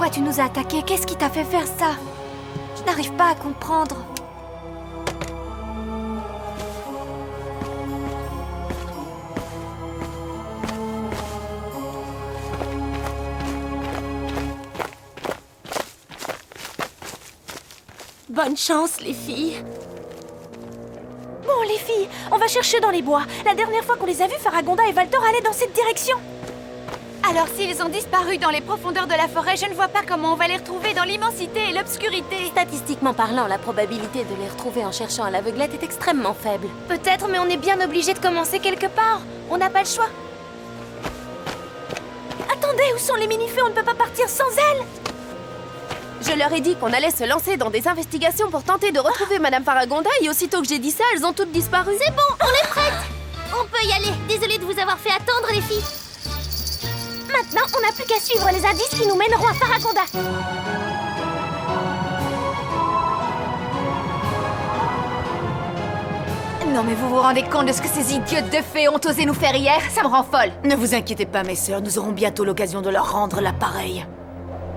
Pourquoi tu nous as attaqués? Qu'est-ce qui t'a fait faire ça? Je n'arrive pas à comprendre. Bonne chance, les filles. Bon, les filles, on va chercher dans les bois. La dernière fois qu'on les a vus, Faragonda et Valtor allaient dans cette direction. Alors s'ils ont disparu dans les profondeurs de la forêt, je ne vois pas comment on va les retrouver dans l'immensité et l'obscurité. Statistiquement parlant, la probabilité de les retrouver en cherchant à l'aveuglette est extrêmement faible. Peut-être, mais on est bien obligé de commencer quelque part. On n'a pas le choix. Attendez, où sont les mini-fées? On ne peut pas partir sans elles. Je leur ai dit qu'on allait se lancer dans des investigations pour tenter de retrouver Madame Faragonda et aussitôt que j'ai dit ça, elles ont toutes disparu. C'est bon, on est prêtes. On peut y aller. Désolée de vous avoir fait attendre, les filles. Maintenant, on n'a plus qu'à suivre les indices qui nous mèneront à Faragonda. Non mais vous vous rendez compte de ce que ces idiotes de fées ont osé nous faire hier? Ça me rend folle. Ne vous inquiétez pas, mes sœurs, nous aurons bientôt l'occasion de leur rendre l'appareil.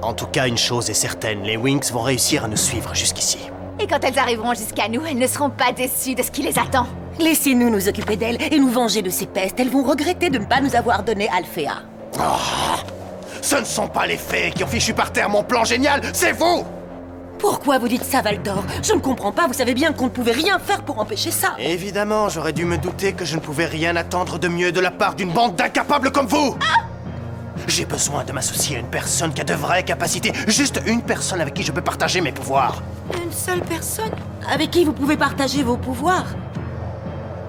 En tout cas, une chose est certaine, les Winx vont réussir à nous suivre jusqu'ici. Et quand elles arriveront jusqu'à nous, elles ne seront pas déçues de ce qui les attend. Laissez-nous nous occuper d'elles et nous venger de ces pestes. Elles vont regretter de ne pas nous avoir donné Alphéa. Ce ne sont pas les fées qui ont fichu par terre mon plan génial, c'est vous! Pourquoi vous dites ça, Valdor? Je ne comprends pas, vous savez bien qu'on ne pouvait rien faire pour empêcher ça. Évidemment, j'aurais dû me douter que je ne pouvais rien attendre de mieux de la part d'une bande d'incapables comme vous! J'ai besoin de m'associer à une personne qui a de vraies capacités. Juste une personne avec qui je peux partager mes pouvoirs. Une seule personne avec qui vous pouvez partager vos pouvoirs?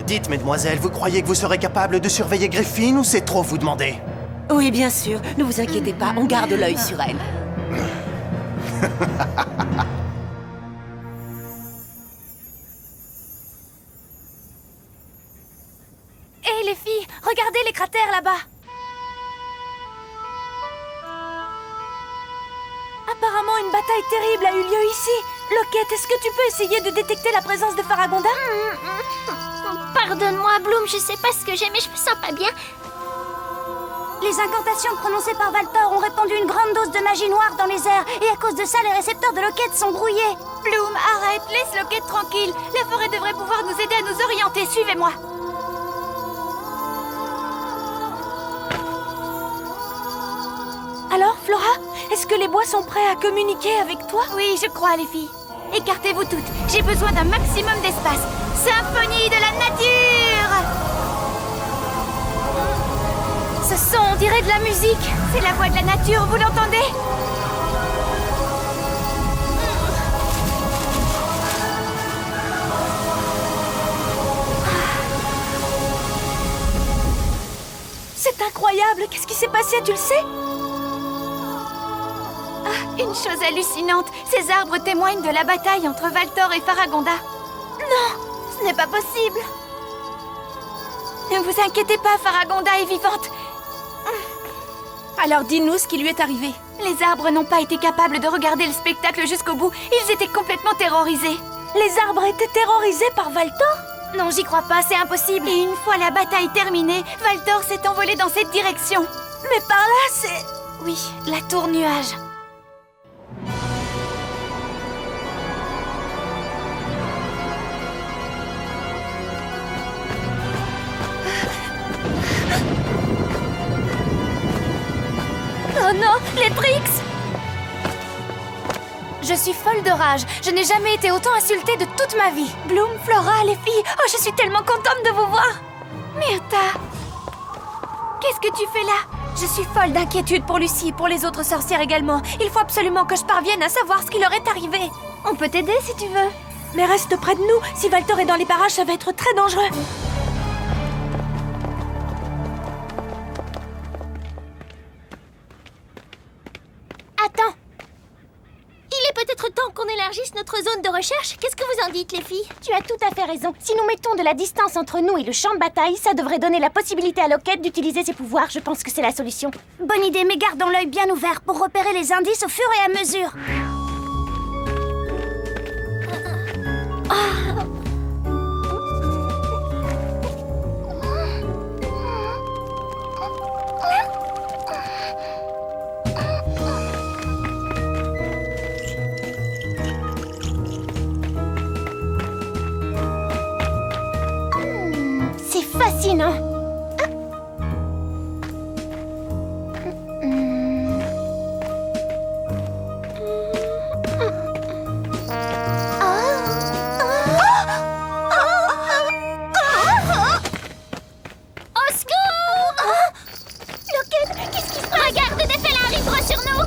Dites, mesdemoiselles, vous croyez que vous serez capable de surveiller Griffin ou c'est trop vous demander? Oui, bien sûr. Ne vous inquiétez pas, on garde l'œil sur elle. Hé, les filles, regardez les cratères là-bas. Apparemment, une bataille terrible a eu lieu ici. Loquette, est-ce que tu peux essayer de détecter la présence de Faragonda? Pardonne-moi, Bloom, je sais pas ce que j'ai, mais je me sens pas bien. Les incantations prononcées par Valtor ont répandu une grande dose de magie noire dans les airs, et à cause de ça, les récepteurs de Loquette sont brouillés. Bloom, arrête, laisse Loquette tranquille. La forêt devrait pouvoir nous aider à nous orienter. Suivez-moi. Alors, Flora, est-ce que les bois sont prêts à communiquer avec toi? Oui, je crois, les filles. Écartez-vous toutes. J'ai besoin d'un maximum d'espace. Symphonie de la nature! Ce son, on dirait de la musique. C'est la voix de la nature, vous l'entendez? C'est incroyable. Qu'est-ce qui s'est passé, tu le sais? Une chose hallucinante. Ces arbres témoignent de la bataille entre Valtor et Faragonda. Non, ce n'est pas possible. Ne vous inquiétez pas, Faragonda est vivante. Alors dis-nous ce qui lui est arrivé. Les arbres n'ont pas été capables de regarder le spectacle jusqu'au bout. Ils étaient complètement terrorisés. Les arbres étaient terrorisés par Valtor? Non, j'y crois pas, c'est impossible. Et une fois la bataille terminée, Valtor s'est envolé dans cette direction. Mais par là, c'est... Oui, la tour nuage. Oh non, les Trix! Je suis folle de rage. Je n'ai jamais été autant insultée de toute ma vie. Bloom, Flora, les filles, oh, je suis tellement contente de vous voir! Myrtha! Qu'est-ce que tu fais là? Je suis folle d'inquiétude pour Lucie et pour les autres sorcières également. Il faut absolument que je parvienne à savoir ce qui leur est arrivé. On peut t'aider si tu veux. Mais reste près de nous. Si Valtor est dans les parages, ça va être très dangereux. Attends. Il est peut-être temps qu'on élargisse notre zone de recherche. Qu'est-ce que vous en dites, les filles? Tu as tout à fait raison. Si nous mettons de la distance entre nous et le champ de bataille, ça devrait donner la possibilité à Loquette d'utiliser ses pouvoirs. Je pense que c'est la solution. Bonne idée, mais gardons l'œil bien ouvert pour repérer les indices au fur et à mesure. fascinant. Au secours! Locket, qu'est-ce qui se passe? Regarde, des félins arrivent sur nous!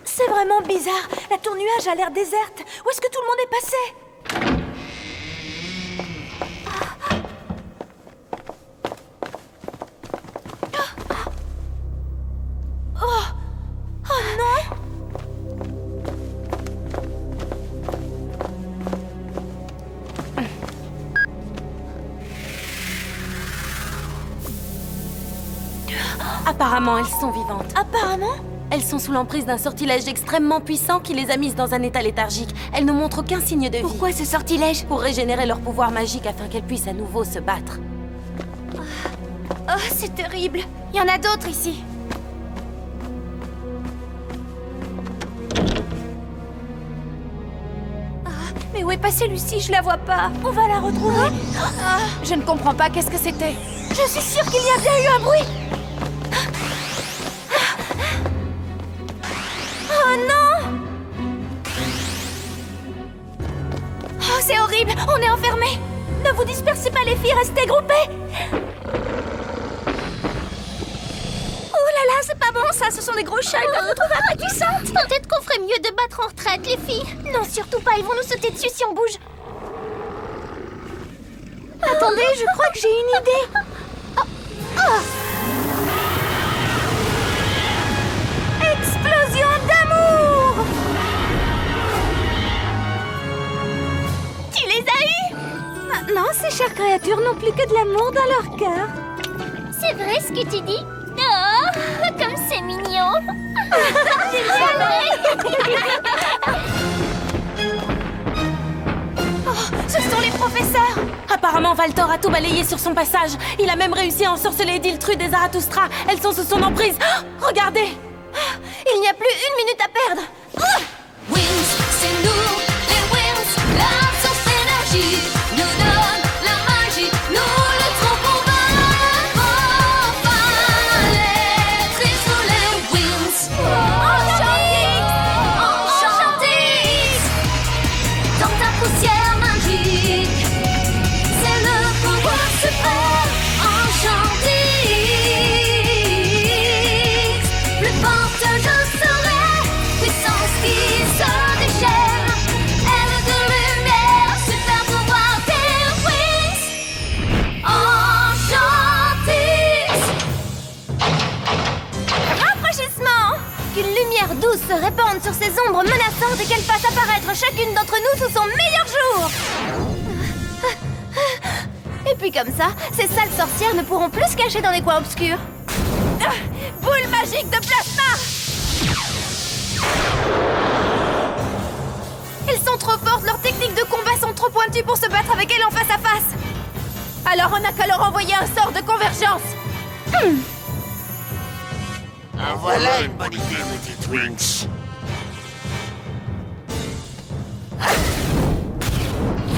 C'est vraiment bizarre. La tour nuage a l'air déserte. Où est-ce que tout le monde est passé? Apparemment, elles sont vivantes. Apparemment? Elles sont sous l'emprise d'un sortilège extrêmement puissant qui les a mises dans un état léthargique. Elles ne montrent aucun signe de vie. Pourquoi ce sortilège? Pour régénérer leur pouvoir magique afin qu'elles puissent à nouveau se battre. Oh, c'est terrible. Il y en a d'autres ici. Mais où est passée Lucie? Je la vois pas. On va la retrouver. Je ne comprends pas, qu'est-ce que c'était? Je suis sûre qu'il y a bien eu un bruit. Oh non! Oh, c'est horrible. On est enfermés. Ne vous dispersez pas les filles, restez groupées. Oh là là, c'est pas bon ça, ce sont des gros chats, ils doivent nous trouver appétissantes. Peut-être qu'on ferait mieux de battre en retraite, les filles. Non, surtout pas, ils vont nous sauter dessus si on bouge. Attendez, je crois que j'ai une idée. Explosion d'amour! Tu les as eus? Maintenant, ces chères créatures n'ont plus que de l'amour dans leur cœur. C'est vrai ce que tu dis? Oh, comme c'est mignon. C'est vrai. Ce sont les professeurs. Apparemment, Valtor a tout balayé sur son passage. Il a même réussi à ensorceler Diltru des Zarathustra. Elles sont sous son emprise. Oh, regardez! Il n'y a plus une minute à perdre. Wings, c'est nous, les Wings, la source d'énergie, nous donne la magie, nous lutterons pour vaincre. Enfin, les tristes sous les Wings. Enchantés, dans ta poussière magique, c'est le pouvoir suprême. Enchantés, plus forte je serai, puissance qui se déchaîne, aile de lumière, super pouvoir des Wings. Enchantés. Rafraîchissement. Qu'une lumière douce se répande sur ces ombres menaçantes et qu'elle fasse apparaître chacune d'entre nous sous son meilleur jour. Et puis comme ça, ces sales sorcières ne pourront plus se cacher dans les coins obscurs. Boule magique de plasma! Elles sont trop fortes, leurs techniques de combat sont trop pointues pour se battre avec elles en face à face. Alors on n'a qu'à leur envoyer un sort de convergence. Voilà une bonne idée, petite Wings.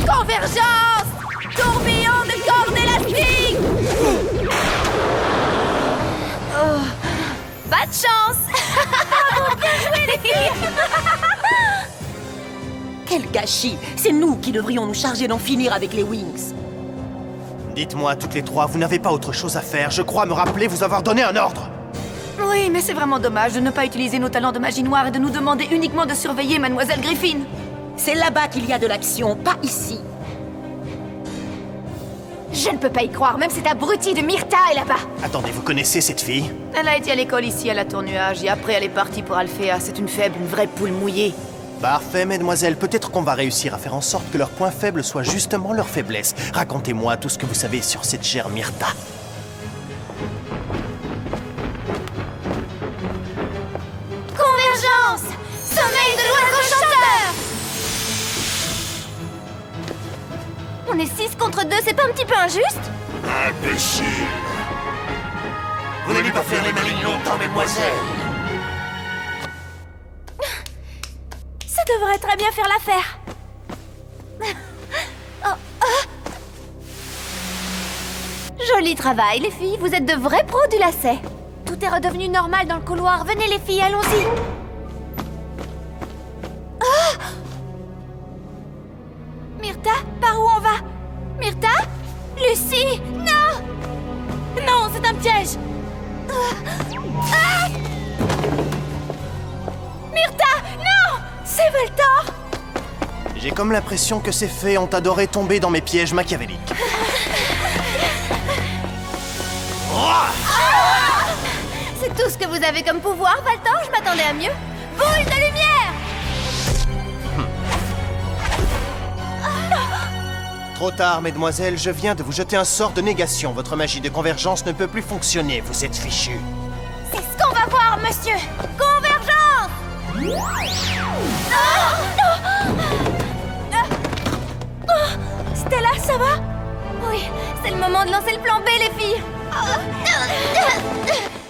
Convergence! Tourbillon de cordes élastiques! Oh, pas de chance! Bien joué les filles! Quel gâchis! C'est nous qui devrions nous charger d'en finir avec les Wings. Dites-moi, toutes les trois, vous n'avez pas autre chose à faire. Je crois me rappeler vous avoir donné un ordre. Oui, mais c'est vraiment dommage de ne pas utiliser nos talents de magie noire et de nous demander uniquement de surveiller Mademoiselle Griffin. C'est là-bas qu'il y a de l'action, pas ici. Je ne peux pas y croire, même cette abrutie de Myrtha est là-bas. Attendez, vous connaissez cette fille? Elle a été à l'école ici à la Tour Nuage et après elle est partie pour Alphéa. C'est une faible, une vraie poule mouillée. Parfait, mesdemoiselles. Peut-être qu'on va réussir à faire en sorte que leur point faible soit justement leur faiblesse. Racontez-moi tout ce que vous savez sur cette chère Myrtha. Convergence! Sommeil de l'oiseau chanteur! On est 6 contre 2, c'est pas un petit peu injuste? Imbécile. Vous n'allez pas faire les malines longtemps, mesdemoiselles. devrait très bien faire l'affaire. Joli travail, les filles. Vous êtes de vrais pros du lacet. Tout est redevenu normal dans le couloir. Venez, les filles, allons-y. Myrtha, par où on va? Myrtha? Lucie? Non! Non, c'est un piège! Myrtha! Non! C'est Voltor! J'ai comme l'impression que ces fées ont adoré tomber dans mes pièges machiavéliques. C'est tout ce que vous avez comme pouvoir, Voltor? Je m'attendais à mieux. Boule de lumière! Trop tard, mesdemoiselles, je viens de vous jeter un sort de négation. Votre magie de convergence ne peut plus fonctionner, vous êtes fichus. C'est ce qu'on va voir, monsieur! Convergence! Stella, ça va? Oui, c'est le moment de lancer le plan B, les filles!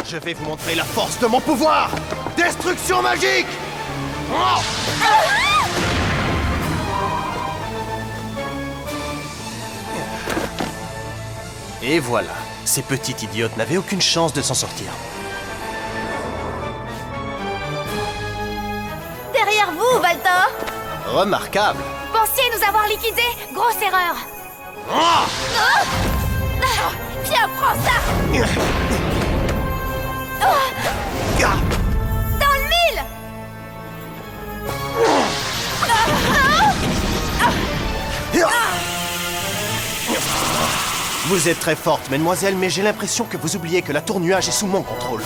Je vais vous montrer la force de mon pouvoir! Destruction magique! Et voilà, ces petites idiotes n'avaient aucune chance de s'en sortir. Derrière vous, Voltor! Remarquable! Pensiez nous avoir liquidés? Grosse erreur! Viens, prends ça! Dans le mille! Vous êtes très forte, mesdemoiselles, mais j'ai l'impression que vous oubliez que la tour nuage est sous mon contrôle.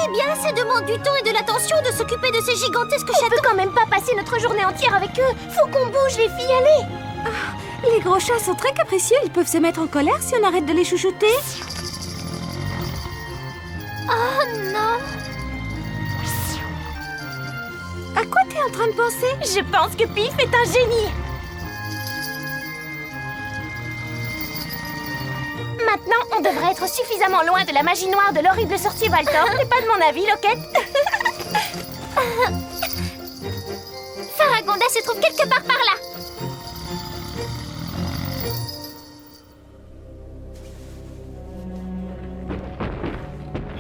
Eh bien, ça demande du temps et de l'attention de s'occuper de ces gigantesques châteaux. On peut quand même pas passer notre journée entière avec eux. Faut qu'on bouge, les filles, allez. Les gros chats sont très capricieux, ils peuvent se mettre en colère si on arrête de les chouchouter. Oh non. À quoi t'es en train de penser? Je pense que Pif est un génie. Maintenant, on devrait être suffisamment loin de la magie noire de l'horrible sorcier Voltor. T'es pas de mon avis, Loquette? Faragonda se trouve quelque part par là.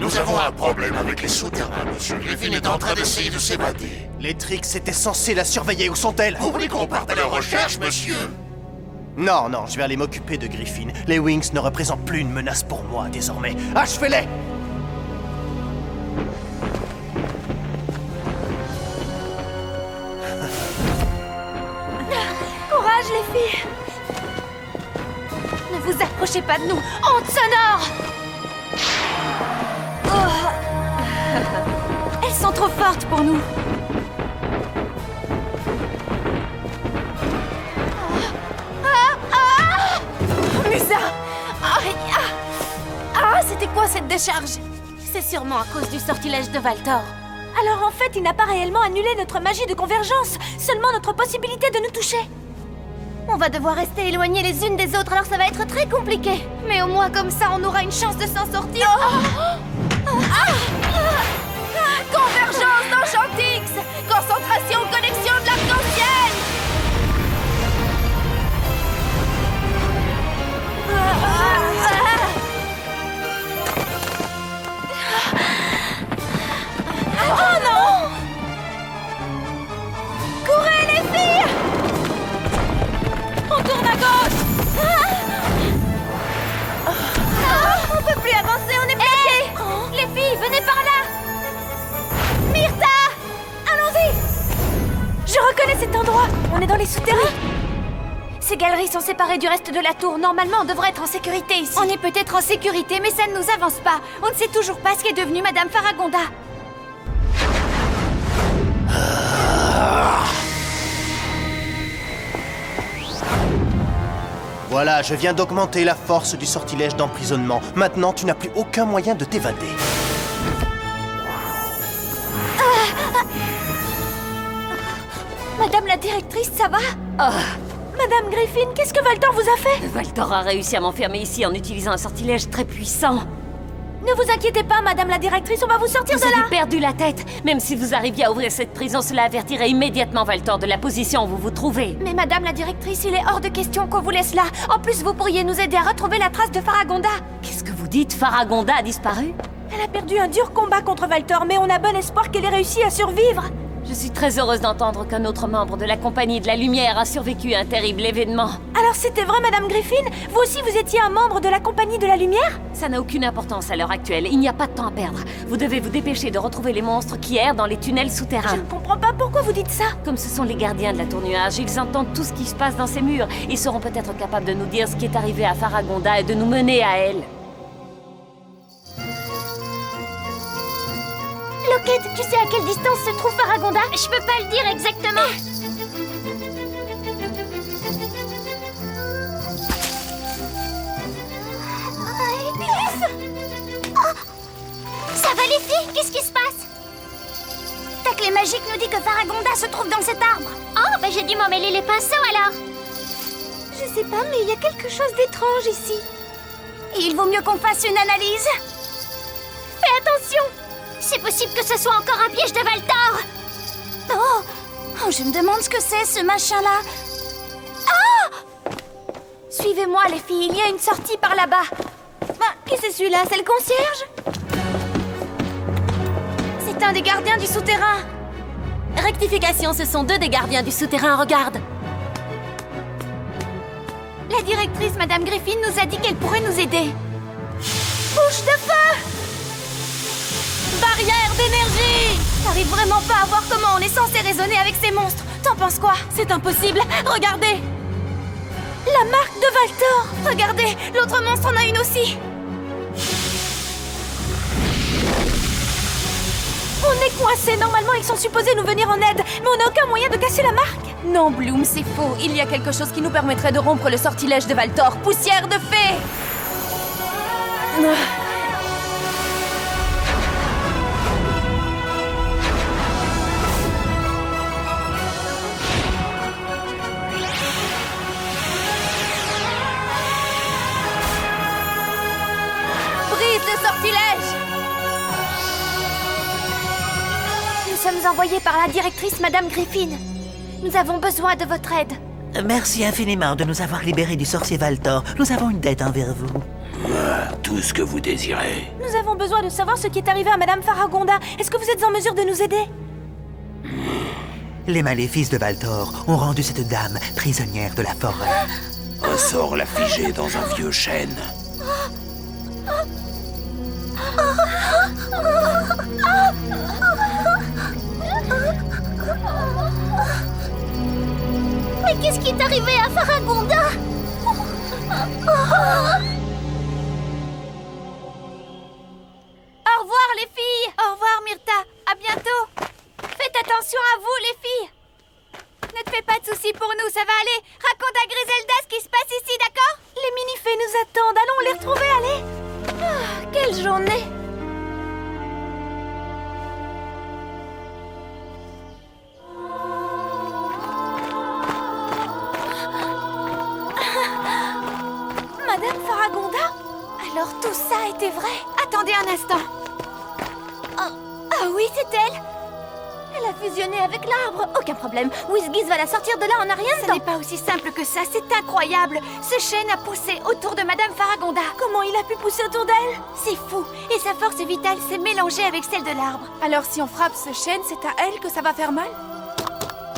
Nous avons un problème avec les souterrains, monsieur. Griffin est en train d'essayer de s'évader. Les Trix étaient censés la surveiller. Où sont-elles? Vous voulez qu'on parte à la recherche, monsieur? Non, je vais aller m'occuper de Griffin. Les Wings ne représentent plus une menace pour moi, désormais. Achevez-les! Courage, les filles! Ne vous approchez pas de nous! Honte sonore! Elles sont trop fortes pour nous! Musa! C'était quoi cette décharge? C'est sûrement à cause du sortilège de Voltor. Alors en fait, il n'a pas réellement annulé notre magie de convergence, seulement notre possibilité de nous toucher. On va devoir rester éloignées les unes des autres, alors ça va être très compliqué. Mais au moins comme ça, on aura une chance de s'en sortir. Convergence d'Enchantix! Concentration, connexion de l'arc-en-ciel! Oh non! Courez les filles! On tourne à gauche! On peut plus avancer, on est bloqués! Les filles, venez par là! Myrtha! Allons-y! Je reconnais cet endroit! On est dans les souterrains! Ces galeries sont séparées du reste de la tour. Normalement, on devrait être en sécurité ici. On est peut-être en sécurité, mais ça ne nous avance pas. On ne sait toujours pas ce qu'est devenue Madame Faragonda. Voilà, je viens d'augmenter la force du sortilège d'emprisonnement. Maintenant, tu n'as plus aucun moyen de t'évader. Madame la directrice, ça va? Madame Griffin, qu'est-ce que Voltor vous a fait? Voltor a réussi à m'enfermer ici en utilisant un sortilège très puissant. Ne vous inquiétez pas, madame la directrice, on va vous sortir Vous de là. avez perdu la tête. Même si vous arriviez à ouvrir cette prison, cela avertirait immédiatement Valtor de la position où vous vous trouvez. Mais madame la directrice, il est hors de question qu'on vous laisse là. En plus, vous pourriez nous aider à retrouver la trace de Faragonda. Qu'est-ce que vous dites? Faragonda a disparu? Elle a perdu un dur combat contre Valtor, mais on a bon espoir qu'elle ait réussi à survivre. Je suis très heureuse d'entendre qu'un autre membre de la Compagnie de la Lumière a survécu à un terrible événement. Alors c'était vrai, madame Griffin? Vous aussi, vous étiez un membre de la Compagnie de la Lumière? Ça n'a aucune importance à l'heure actuelle. Il n'y a pas de temps à perdre. Vous devez vous dépêcher de retrouver les monstres qui errent dans les tunnels Je souterrains. ne comprends pas pourquoi vous dites ça. Comme ce sont les gardiens de la tour nuage, ils entendent tout ce qui se passe dans ces murs. Ils seront peut-être capables de nous dire ce qui est arrivé à Faragonda et de nous mener à elle. Loquette, tu sais à quelle distance se trouve Faragonda? Je peux pas le dire exactement. Ça va les filles? Qu'est-ce qui se passe? Ta clé magique nous dit que Faragonda se trouve dans cet arbre. Oh, bah j'ai dû m'en mêler les pinceaux alors. Je sais pas, mais il y a quelque chose d'étrange ici. Il vaut mieux qu'on fasse une analyse. Fais attention! C'est possible que ce soit encore un piège de Valtor! Oh, je me demande ce que c'est, ce machin-là. Suivez-moi, les filles, il y a une sortie par là-bas. Qui c'est celui-là? C'est le concierge? C'est un des gardiens du souterrain. Rectification, ce sont 2 des gardiens du souterrain, regarde. La directrice, Madame Griffin, nous a dit qu'elle pourrait nous aider. Bouche de feu! Barrière d'énergie! J'arrive vraiment pas à voir comment on est censé raisonner avec ces monstres. T'en penses quoi? C'est impossible. Regardez. La marque de Valtor! Regardez, l'autre monstre en a une aussi. On est coincés. Normalement, ils sont supposés nous venir en aide, mais on n'a aucun moyen de casser la marque. Non, Bloom, c'est faux. Il y a quelque chose qui nous permettrait de rompre le sortilège de Valtor. Poussière de fée! Brise le sortilège! Nous sommes envoyés par la directrice, Madame Griffin. Nous avons besoin de votre aide. Merci infiniment de nous avoir libérés du sorcier Valtor. Nous avons une dette envers vous. Tout ce que vous désirez. Nous avons besoin de savoir ce qui est arrivé à madame Faragonda. Est-ce que vous êtes en mesure de nous aider? Les maléfices de Valtor ont rendu cette dame prisonnière de la forêt. Un sort l'a figé dans un vieux chêne. Mais qu'est-ce qui est arrivé à Faragonda? Au revoir, les filles! Au revoir, Myrtha. À bientôt. Faites attention à vous, les filles. Ne te fais pas de soucis pour nous, ça va aller. Raconte à Griselda ce qui se passe ici, d'accord? Les mini-fées nous attendent. Allons les retrouver, allez. Quelle journée! Madame Faragonda? Alors tout ça était vrai? Attendez un instant. Ah oui, c'est elle! Elle a fusionné avec l'arbre. Aucun problème. Whizgiz va la sortir de là en un rien de temps. Ce n'est pas aussi simple que ça, c'est incroyable. Ce chêne a poussé autour de Madame Faragonda. Comment il a pu pousser autour d'elle? C'est fou. Et sa force vitale s'est mélangée avec celle de l'arbre. Alors si on frappe ce chêne, c'est à elle que ça va faire mal?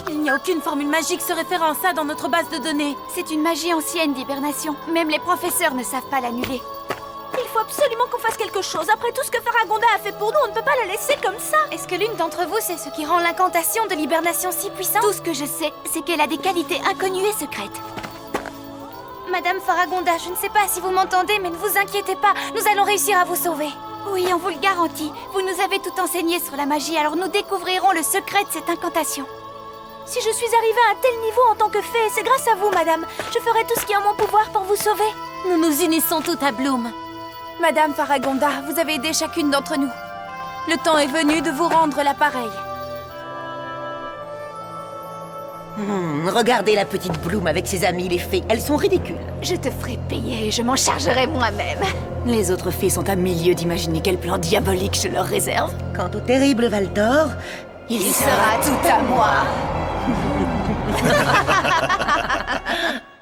Il n'y a aucune formule magique se référant à ça dans notre base de données. C'est une magie ancienne d'hibernation. Même les professeurs ne savent pas l'annuler. Il faut absolument qu'on fasse quelque chose. Après tout ce que Faragonda a fait pour nous, on ne peut pas la laisser comme ça. Est-ce que l'une d'entre vous sait ce qui rend l'incantation de l'hibernation si puissante? Tout ce que je sais, c'est qu'elle a des qualités inconnues et secrètes. Madame Faragonda, je ne sais pas si vous m'entendez, mais ne vous inquiétez pas, nous allons réussir à vous sauver. Oui, on vous le garantit. Vous nous avez tout enseigné sur la magie, alors nous découvrirons le secret de cette incantation. Si je suis arrivée à un tel niveau en tant que fée, c'est grâce à vous, madame. Je ferai tout ce qui est en mon pouvoir pour vous sauver. Nous nous unissons toutes à Bloom. Madame Faragonda, vous avez aidé chacune d'entre nous. Le temps est venu de vous rendre l'appareil. Regardez la petite Bloom avec ses amis, les fées. Elles sont ridicules. Je te ferai payer et je m'en chargerai moi-même. Les autres fées sont à milieu d'imaginer quel plan diabolique je leur réserve. Quant au terrible Valtor, Il sera tout à moi.